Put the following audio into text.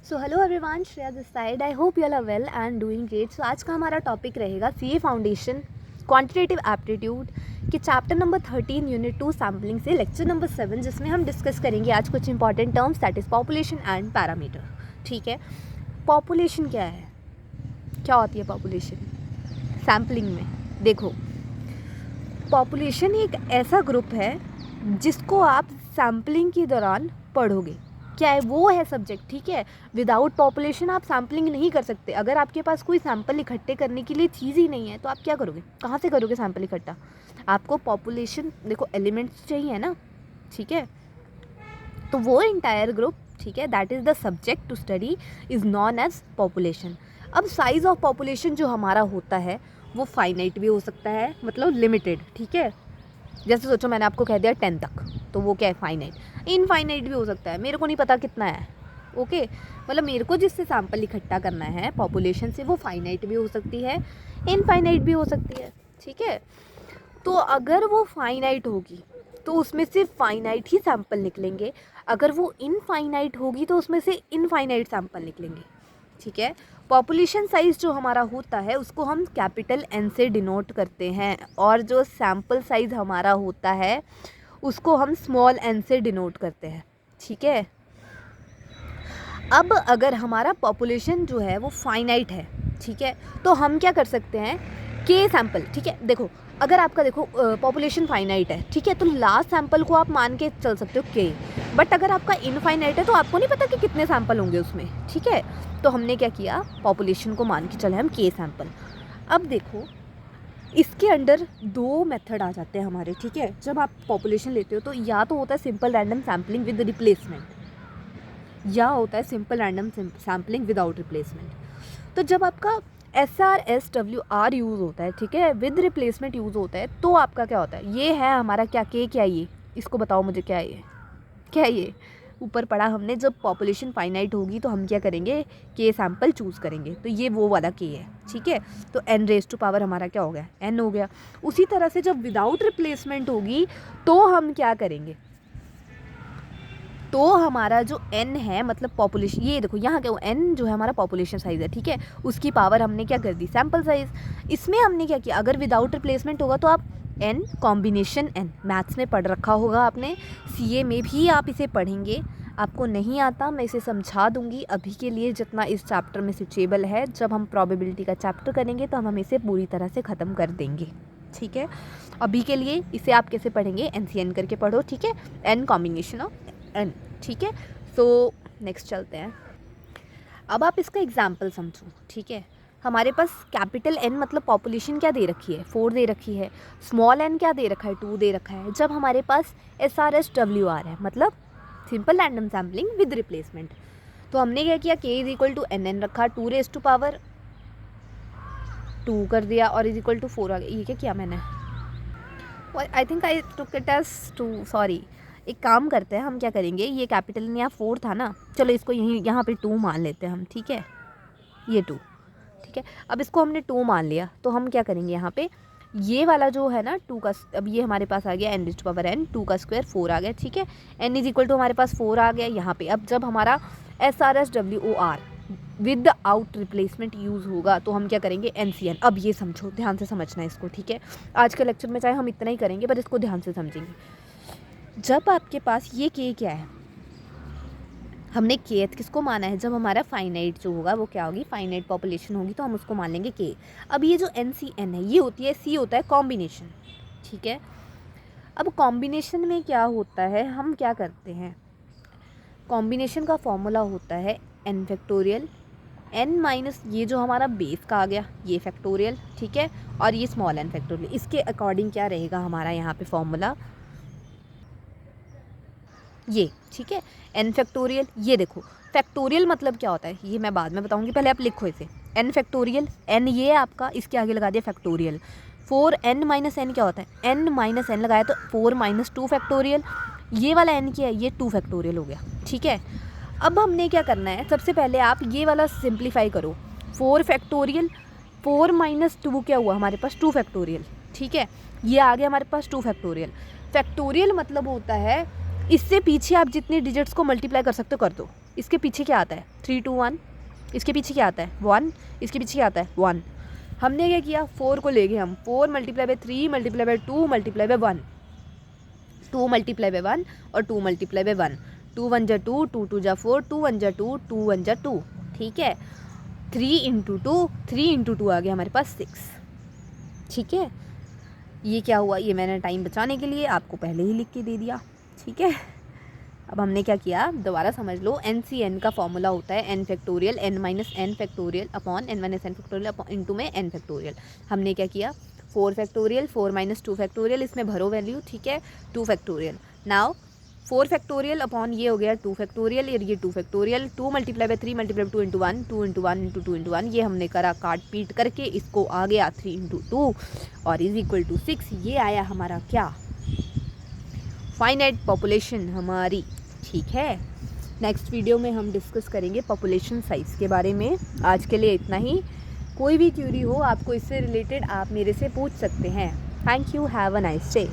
So hello everyone, Shreya this side. I hope you all are well and doing great. So आज का हमारा topic रहेगा CA foundation quantitative aptitude के chapter number 13 unit 2 sampling से lecture number 7, जिसमें हम discuss करेंगे आज कुछ important terms, that is population and parameter. ठीक है, पॉपुलेशन क्या है, क्या होती है पॉपुलेशन सैम्पलिंग में? देखो, पॉपुलेशन एक ऐसा ग्रुप है जिसको आप सैम्पलिंग के दौरान पढ़ोगे। क्या है वो है सब्जेक्ट। ठीक है, विदाउट पॉपुलेशन आप सैम्पलिंग नहीं कर सकते। अगर आपके पास कोई सैंपल इकट्ठे करने के लिए चीज़ ही नहीं है तो आप क्या करोगे, कहाँ से करोगे सैंपल इकट्ठा? आपको पॉपुलेशन, देखो एलिमेंट्स चाहिए ना। ठीक है, तो वो इंटायर ग्रुप, ठीक है, that is the subject to study is non age population. अब साइज ऑफ पॉपुलेशन जो हमारा होता है वो फाइनाइट भी हो सकता है, मतलब लिमिटेड। ठीक है, जैसे सोचो मैंने आपको कह दिया 10 तक, तो वो क्या है, फाइनाइट। इनफाइनाइट भी हो सकता है, मेरे को नहीं पता कितना है। ओके, मतलब मेरे को जिससे सैंपल इकट्ठा करना है पॉपुलेशन से, वो फाइनाइट भी हो सकती है, इनफाइनाइट भी हो सकती है। ठीक है, तो अगर वो फाइनाइट होगी तो उसमें से फाइनाइट ही सैंपल निकलेंगे, अगर वो इनफाइनाइट होगी तो उसमें से इनफाइनाइट सैंपल निकलेंगे। ठीक है, पॉपुलेशन साइज़ जो हमारा होता है उसको हम कैपिटल एन से डिनोट करते हैं, और जो सैंपल साइज़ हमारा होता है उसको हम स्मॉल एन से डिनोट करते हैं। ठीक है, अब अगर हमारा पॉपुलेशन जो है वो फाइनाइट है, ठीक है, तो हम क्या कर सकते हैं, के सैंपल। ठीक है, देखो अगर आपका देखो पॉपुलेशन फाइनाइट है, ठीक है, तो लास्ट सैंपल को आप मान के चल सकते हो के। बट अगर आपका इनफाइनाइट है तो आपको नहीं पता कि कितने सैंपल होंगे उसमें। ठीक है, तो हमने क्या किया, पॉपुलेशन को मान के चले हम के सैंपल। अब देखो इसके अंडर दो मेथड आ जाते हैं हमारे। ठीक है, जब आप पॉपुलेशन लेते हो तो या तो होता है simple random sampling with replacement, या होता है simple random sampling without replacement. तो जब आपका SRSWR यूज़ होता है, ठीक है, विद रिप्लेसमेंट यूज़ होता है, तो आपका क्या होता है, ये है हमारा क्या, के, क्या ये, इसको बताओ मुझे, क्या है ये, क्या है ये? ऊपर पढ़ा हमने, जब पॉपुलेशन फाइनाइट होगी तो हम क्या करेंगे, के सैंपल चूज़ करेंगे, तो ये वो वाला के है। ठीक है, तो n रेज़ टू पावर हमारा क्या हो गया, n हो गया। उसी तरह से जब विदाउट रिप्लेसमेंट होगी तो हम क्या करेंगे, तो हमारा जो n है, मतलब पॉपुलेशन, ये देखो यहाँ क्या, n जो है हमारा पॉपुलेशन साइज़ है, ठीक है, उसकी पावर हमने क्या कर दी, सैंपल साइज़। इसमें हमने क्या किया, अगर विदाउट रिप्लेसमेंट होगा तो आप n कॉम्बिनेशन n, मैथ्स में पढ़ रखा होगा आपने, सीए में भी आप इसे पढ़ेंगे। आपको नहीं आता, मैं इसे समझा दूंगी अभी के लिए जितना इस चैप्टर में सिचेबल है। जब हम प्रोबेबिलिटी का चैप्टर करेंगे तो हम इसे पूरी तरह से ख़त्म कर देंगे। ठीक है, अभी के लिए इसे आप कैसे पढ़ेंगे, NCN करके पढ़ो। ठीक है, n कॉम्बिनेशन ऑफ n। ठीक है, सो नेक्स्ट चलते हैं। अब आप इसका एग्जाम्पल समझो। ठीक है, हमारे पास कैपिटल N मतलब पॉपुलेशन क्या दे रखी है, 4 दे रखी है, स्मॉल n क्या दे रखा है, 2 दे रखा है। जब हमारे पास SRSWR है, मतलब simple random sampling with replacement, तो हमने क्या किया, k is equal to NN रखा, 2 रेज़ टू पावर 2 कर दिया, और इज इक्वल टू 4 आ गया। ये क्या किया मैंने, I think I took it as 2, sorry. एक काम करते हैं, हम क्या करेंगे, ये कैपिटल यहाँ 4 था ना, चलो इसको यहीं यहाँ पे 2 मान लेते हैं हम। ठीक है, ये 2, ठीक है, अब इसको हमने 2 मान लिया, तो हम क्या करेंगे, यहाँ पे ये वाला जो है ना 2 का, अब ये हमारे पास आ गया n raise to power n, 2 का स्क्वायर 4 आ गया। ठीक है, n इज इक्वल टू हमारे पास 4 आ गया यहाँ पे। अब जब हमारा SRSWR with out replacement use होगा तो हम क्या करेंगे, NCN। अब ये समझो, ध्यान से समझना है इसको। ठीक है, आज के लेक्चर में चाहे हम इतना ही करेंगे पर इसको ध्यान से समझेंगे। जब आपके पास ये के क्या है, हमने केथ किसको माना है, जब हमारा फाइनाइट जो होगा वो क्या होगी, फाइनाइट पॉपुलेशन होगी, तो हम उसको मान लेंगे के। अब ये जो NCN है, ये होती है, C होता है कॉम्बिनेशन। ठीक है, अब कॉम्बिनेशन में क्या होता है, हम क्या करते हैं, कॉम्बिनेशन का फॉर्मूला होता है n फैक्टोरियल, n माइनस ये जो हमारा बेस का आ गया ये फैक्टोरियल, ठीक है, और ये स्मॉल n फैक्टोरियल। इसके अकॉर्डिंग क्या रहेगा हमारा यहाँ पे फॉर्मूला, ये। ठीक है, n फैक्टोरियल, ये देखो फैक्टोरियल मतलब क्या होता है ये मैं बाद में बताऊंगी, पहले आप लिखो इसे, n फैक्टोरियल, n ये है आपका, इसके आगे लगा दिया फैक्टोरियल। 4n माइनस n क्या होता है, n माइनस n लगाया तो 4 माइनस 2 फैक्टोरियल, ये वाला n क्या है, ये 2 फैक्टोरियल हो गया। ठीक है, अब हमने क्या करना है, सबसे पहले आप ये वाला सिंप्लीफाई करो, 4 फैक्टोरियल, 4 माइनस 2 क्या हुआ हमारे पास, 2 फैक्टोरियल। ठीक है, ये आ गया हमारे पास 2 फैक्टोरियल। फैक्टोरियल मतलब होता है इससे पीछे आप जितने डिजिट्स को मल्टीप्लाई कर सकते हो कर दो। इसके पीछे क्या आता है 3 2 1, इसके पीछे क्या आता है 1, इसके पीछे क्या आता है 1। हमने क्या किया 4 को ले गए हम, 4 multiply by 3 multiply by 2 multiply by 1, 2 multiply by 1 और 2 मल्टीप्लाई बाय 1, 2 1 जा 2, 2 2 जा 4, 2 1 जा 2, 2 1 जा 2, ठीक है। 3 इंटू 2, 3 इंटू 2 आ गया हमारे पास 6, ठीक है। ये क्या हुआ, ये मैंने टाइम बचाने के लिए आपको पहले ही लिख के दे दिया, ठीक है। अब हमने क्या किया, दोबारा समझ लो, NCN का फॉर्मूला होता है n factorial n minus n factorial upon n minus n factorial into में n फैक्टोरियल। हमने क्या किया 4 फैक्टोरियल, 4 माइनस 2 फैक्टोरियल, इसमें भरो वैल्यू, ठीक है, 2 फैक्टोरियल। नाउ 4 फैक्टोरियल अपॉन ये हो गया 2 फैक्टोरियल, ये 2 factorial, 2 multiply by 3 multiply 2 into 1, 2 into 1 into 2 into 1, ये हमने करा काट पीट करके, इसको आ गया 3 इंटू 2 और इज इक्वल टू 6। ये आया हमारा क्या, फाइनाइट पॉपुलेशन हमारी, ठीक है। नेक्स्ट वीडियो में हम डिस्कस करेंगे पॉपुलेशन साइज़ के बारे में। आज के लिए इतना ही। कोई भी क्यूरी हो आपको इससे रिलेटेड आप मेरे से पूछ सकते हैं। Thank you, have a nice day.